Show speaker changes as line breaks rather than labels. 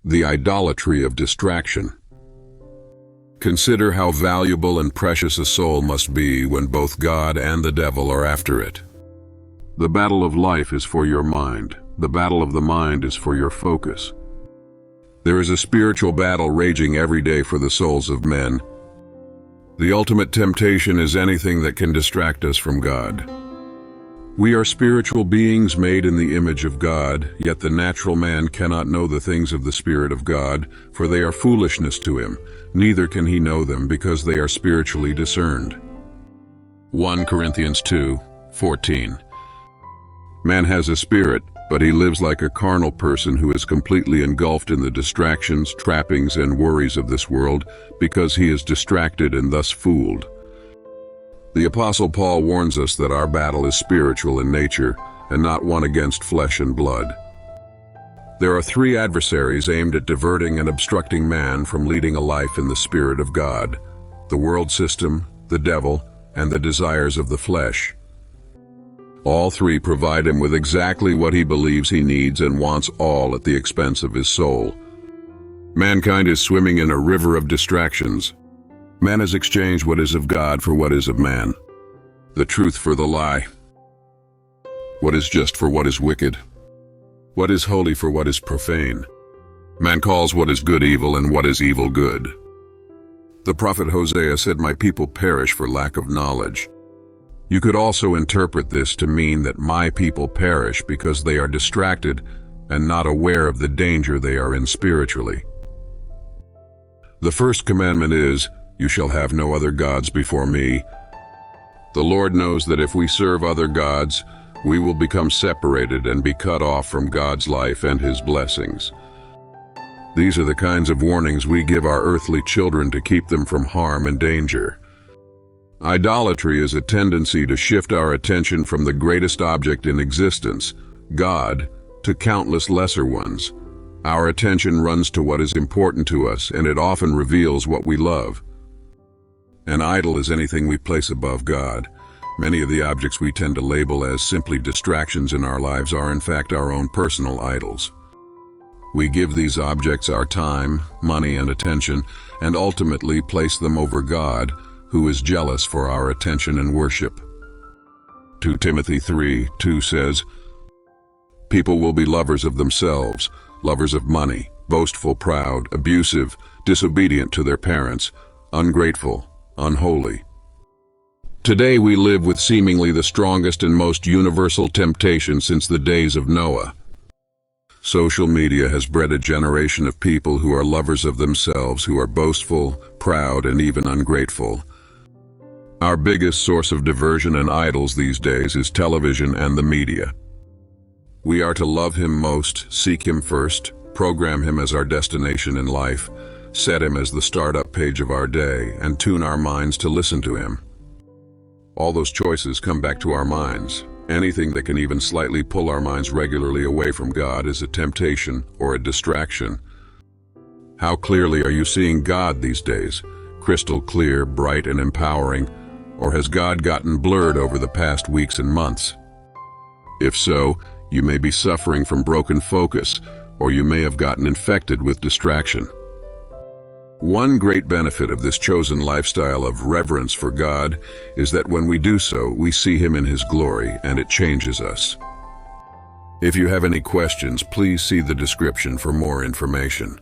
The idolatry of distraction. Consider how valuable and precious a soul must be when both God and the devil are after it. The battle of life is for your mind. The battle of the mind is for your focus. There is a spiritual battle raging every day for the souls of men. The ultimate temptation is anything that can distract us from God. We are spiritual beings made in the image of God, yet the natural man cannot know the things of the Spirit of God, for they are foolishness to him. Neither can he know them because they are spiritually discerned. 1 Corinthians 2:14. Man has a spirit, but he lives like a carnal person who is completely engulfed in the distractions, trappings, and worries of this world because he is distracted and thus fooled. The Apostle Paul warns us that our battle is spiritual in nature and not one against flesh and blood. There are three adversaries aimed at diverting and obstructing man from leading a life in the Spirit of God: the world system, the devil, and the desires of the flesh. All three provide him with exactly what he believes he needs and wants, all at the expense of his soul. Mankind is swimming in a river of distractions. Man has exchanged what is of God for what is of man, the truth for the lie, what is just for what is wicked, what is holy for what is profane. Man calls what is good evil and what is evil good. The prophet Hosea said, "My people perish for lack of knowledge." You could also interpret this to mean that my people perish because they are distracted and not aware of the danger they are in spiritually. The first commandment is, "You shall have no other gods before me." The Lord knows that if we serve other gods, we will become separated and be cut off from God's life and His blessings. These are the kinds of warnings we give our earthly children to keep them from harm and danger. Idolatry is a tendency to shift our attention from the greatest object in existence, God, to countless lesser ones. Our attention runs to what is important to us, and it often reveals what we love. An idol is anything we place above God. Many of the objects we tend to label as simply distractions in our lives are in fact our own personal idols. We give these objects our time, money, and attention, and ultimately place them over God, who is jealous for our attention and worship. 2 Timothy 3:2 says, "People will be lovers of themselves, lovers of money, boastful, proud, abusive, disobedient to their parents, ungrateful, unholy." Today we live with seemingly the strongest and most universal temptation since the days of Noah. Social media has bred a generation of people who are lovers of themselves, who are boastful, proud, and even ungrateful. Our biggest source of diversion and idols these days is television and the media. We are to love Him most, seek Him first, program Him as our destination in life, set Him as the startup page of our day, and tune our minds to listen to Him. All those choices come back to our minds. Anything that can even slightly pull our minds regularly away from God is a temptation or a distraction. How clearly are you seeing God these days? Crystal clear, bright, and empowering? Or has God gotten blurred over the past weeks and months? If so, you may be suffering from broken focus, or you may have gotten infected with distraction. One great benefit of this chosen lifestyle of reverence for God is that when we do so, we see Him in His glory, and it changes us. If you have any questions, please see the description for more information.